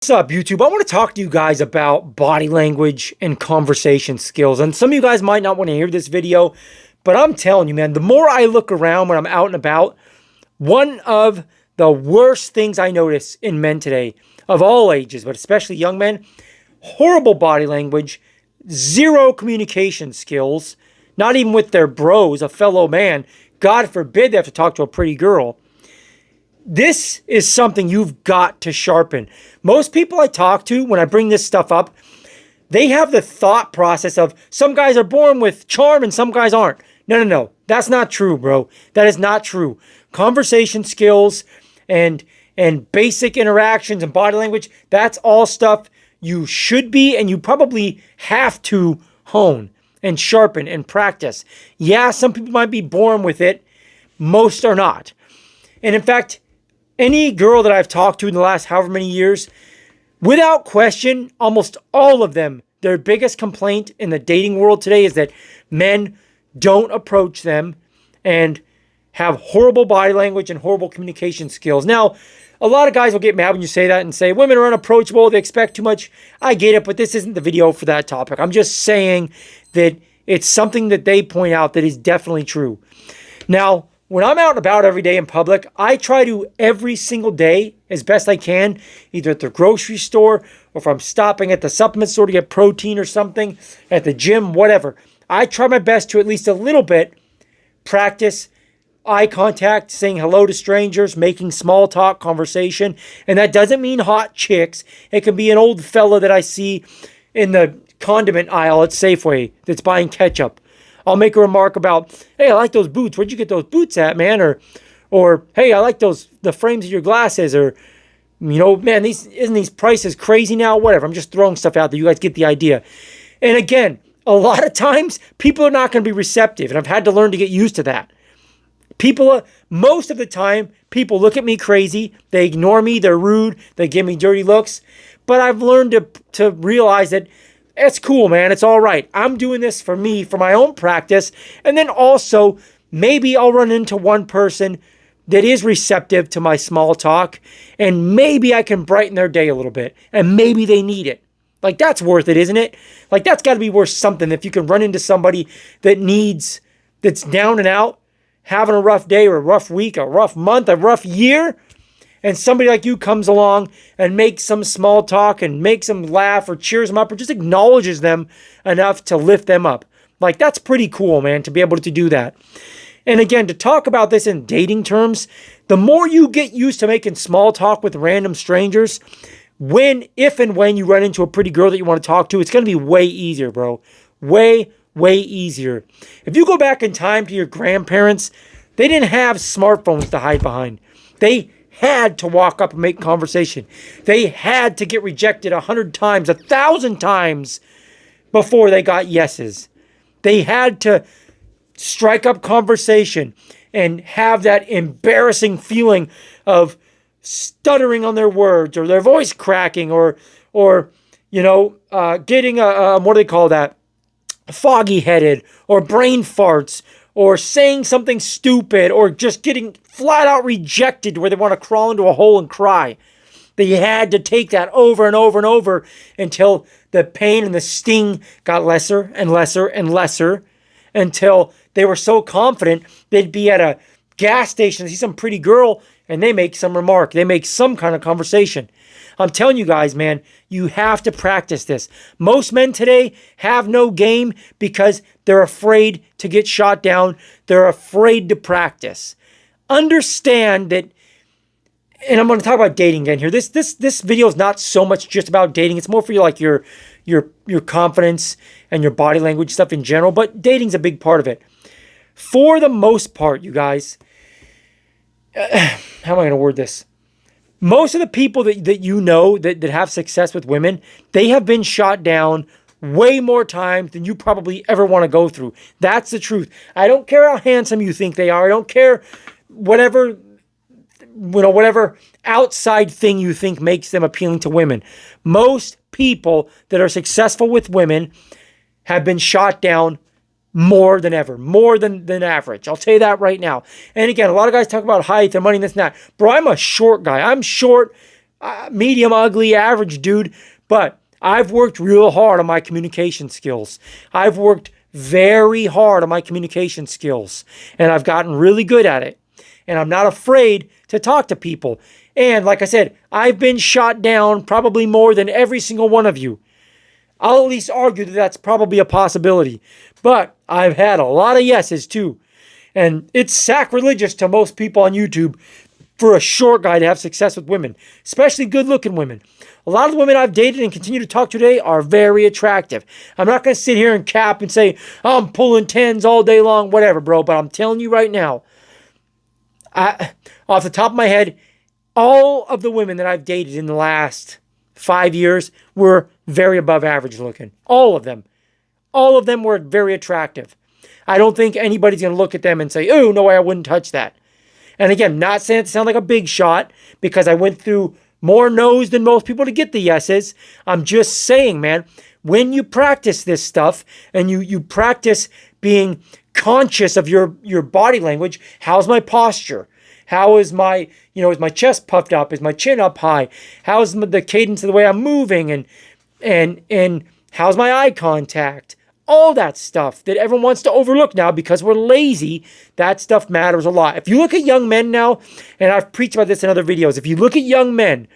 What's up, YouTube? I want to talk to you guys about body language and conversation skills. And some of you guys might not want to hear this video, but I'm telling you, man, the more I look around when I'm out and about, one of the worst things I notice in men today, of all ages, but especially young men, horrible body language, zero communication skills, not even with their bros, a fellow man. God forbid they have to talk to a pretty girl. This is something you've got to sharpen. Most people I talk to, when I bring this stuff up, they have the thought process of some guys are born with charm and some guys aren't. No. That's not true, bro. That is not true. Conversation skills and basic interactions and body language, that's all stuff you should be and you probably have to hone and sharpen and practice. Yeah, some people might be born with it. Most are not. And in fact, any girl that I've talked to in the last however many years, without question, almost all of them, their biggest complaint in the dating world today is that men don't approach them and have horrible body language and horrible communication skills. Now, a lot of guys will get mad when you say that and say women are unapproachable, they expect too much. I get it, but this isn't the video for that topic. I'm just saying that it's something that they point out that is definitely true. Now, when I'm out and about every day in public, I try to every single day, as best I can, either at the grocery store or if I'm stopping at the supplement store to get protein or something, at the gym, whatever. I try my best to at least a little bit practice eye contact, saying hello to strangers, making small talk conversation. And that doesn't mean hot chicks. It can be an old fella that I see in the condiment aisle at Safeway that's buying ketchup. I'll make a remark about, hey, I like those boots. Where'd you get those boots at, man? Or hey, I like the frames of your glasses. Or, man, isn't these prices crazy now? Whatever. I'm just throwing stuff out there. You guys get the idea. And again, a lot of times people are not going to be receptive. And I've had to learn to get used to that. Most of the time, people look at me crazy. They ignore me. They're rude. They give me dirty looks. But I've learned to realize that it's cool, man. It's all right. I'm doing this for me, for my own practice. And then also, maybe I'll run into one person that is receptive to my small talk. And maybe I can brighten their day a little bit. And maybe they need it. Like, that's worth it, isn't it? Like, that's got to be worth something if you can run into somebody that's down and out, having a rough day or a rough week, a rough month, a rough year. And somebody like you comes along and makes some small talk and makes them laugh or cheers them up or just acknowledges them enough to lift them up. Like, that's pretty cool, man, to be able to do that. And again, to talk about this in dating terms, the more you get used to making small talk with random strangers, if and when you run into a pretty girl that you want to talk to, it's going to be way easier, bro. Way easier. If you go back in time to your grandparents, they didn't have smartphones to hide behind. They had to walk up and make conversation. They had to get rejected 100 times, 1,000 times before they got yeses. They had to strike up conversation and have that embarrassing feeling of stuttering on their words or their voice cracking or getting what do they call that? Foggy headed or brain farts or saying something stupid or just getting flat out rejected where they want to crawl into a hole and cry. They had to take that over and over and over until the pain and the sting got lesser and lesser and lesser until they were so confident they'd be at a gas station and see some pretty girl and they make some remark. They make some kind of conversation. I'm telling you guys, man, you have to practice this. Most men today have no game because they're afraid to get shot down. They're afraid to practice. Understand that, and I'm going to talk about dating again here. This video is not so much just about dating. It's more for you, like your confidence and your body language stuff in general. But dating's a big part of it. For the most part, you guys, how am I going to word this? Most of the people that you know that have success with women, they have been shot down way more times than you probably ever want to go through. That's the truth. I don't care how handsome you think they are. I don't care whatever outside thing you think makes them appealing to women. Most people that are successful with women have been shot down more than ever, more than average. I'll tell you that right now. And again, a lot of guys talk about height and money and this and that. Bro, I'm a short guy. I'm short. medium, ugly, average dude, but I've worked real hard on my communication skills. I've worked very hard on my communication skills, and I've gotten really good at it. And I'm not afraid to talk to people. And like I said, I've been shot down probably more than every single one of you. I'll at least argue that that's probably a possibility. But I've had a lot of yeses too. And it's sacrilegious to most people on YouTube for a short guy to have success with women, especially good-looking women. A lot of the women I've dated and continue to talk to today are very attractive. I'm not going to sit here and cap and say, oh, I'm pulling 10s all day long, whatever, bro. But I'm telling you right now, off the top of my head, all of the women that I've dated in the last 5 years were very above average looking. All of them. All of them were very attractive. I don't think anybody's going to look at them and say, oh, no way, I wouldn't touch that. And again, not saying it to sound like a big shot because I went through more no's than most people to get the yeses. I'm just saying, man, when you practice this stuff and you practice being conscious of your body language, how's my posture? How is my, is my chest puffed up? Is my chin up high? How's the cadence of the way I'm moving? And how's my eye contact? All that stuff that everyone wants to overlook now because we're lazy, that stuff matters a lot. If you look at young men now, and I've preached about this in other videos, if you look at young men,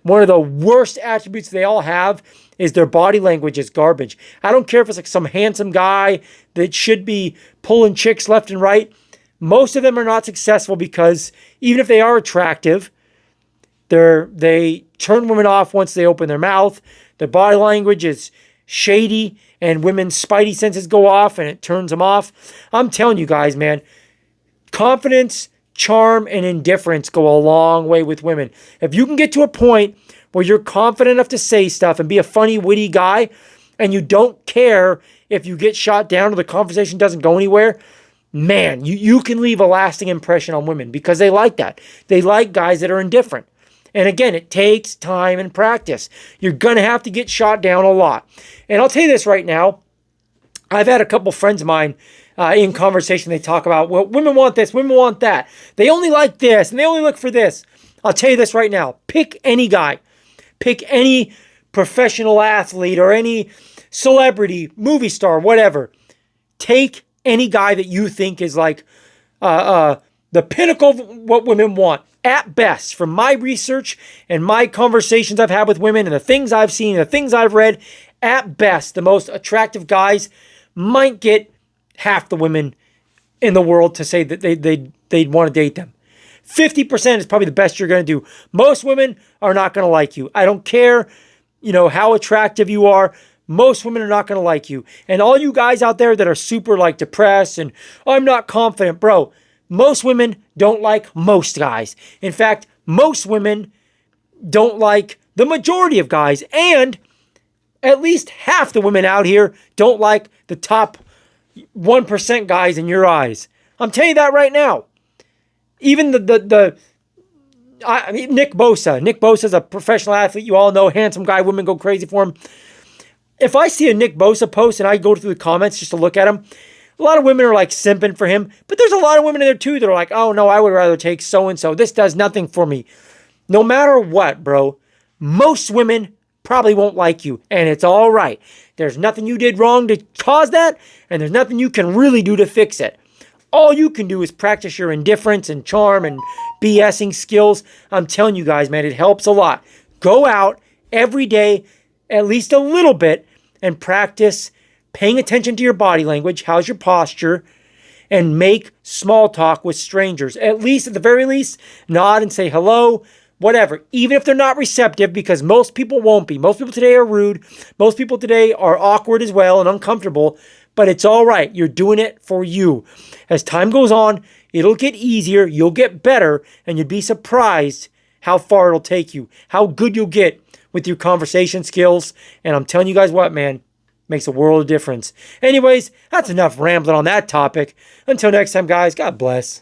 one of the worst attributes they all have is their body language is garbage. I don't care if it's like some handsome guy that should be pulling chicks left and right. Most of them are not successful because even if they are attractive, they turn women off once they open their mouth. Their body language is shady and women's spidey senses go off and it turns them off. I'm telling you guys, man, confidence, charm, and indifference go a long way with women. If you can get to a point where you're confident enough to say stuff and be a funny, witty guy, and you don't care if you get shot down or the conversation doesn't go anywhere, man, you can leave a lasting impression on women because they like that. They like guys that are indifferent. And again, it takes time and practice. You're going to have to get shot down a lot. And I'll tell you this right now. I've had a couple friends of mine in conversation. They talk about, well, women want this, women want that. They only like this, and they only look for this. I'll tell you this right now. Pick any guy. Pick any professional athlete or any celebrity, movie star, whatever. Take any guy that you think is like the pinnacle of what women want. At best, from my research and my conversations I've had with women and the things I've seen and the things I've read, at best, the most attractive guys might get half the women in the world to say that they'd want to date them. 50% is probably the best you're going to do. Most women are not going to like you. I don't care, how attractive you are. Most women are not going to like you. And all you guys out there that are super like depressed and I'm not confident, bro, most women don't like most guys. In fact, most women don't like the majority of guys. And at least half the women out here don't like the top 1% guys in your eyes. I'm telling you that right now. Even Nick Bosa. Nick Bosa is a professional athlete. You all know, handsome guy. Women go crazy for him. If I see a Nick Bosa post and I go through the comments just to look at him, a lot of women are like simping for him, but there's a lot of women in there too that are like, oh no, I would rather take so-and-so. This does nothing for me. No matter what, bro, most women probably won't like you, and it's all right. There's nothing you did wrong to cause that, and there's nothing you can really do to fix it. All you can do is practice your indifference and charm and BSing skills. I'm telling you guys, man, it helps a lot. Go out every day, at least a little bit, and practice paying attention to your body language, how's your posture, and make small talk with strangers. At the very least, nod and say hello, whatever. Even if they're not receptive, because most people won't be. Most people today are rude. Most people today are awkward as well and uncomfortable, but it's all right. You're doing it for you. As time goes on, it'll get easier, you'll get better, and you'll be surprised how far it'll take you, how good you'll get with your conversation skills. And I'm telling you guys what, man, makes a world of difference. Anyways, that's enough rambling on that topic. Until next time, guys, God bless.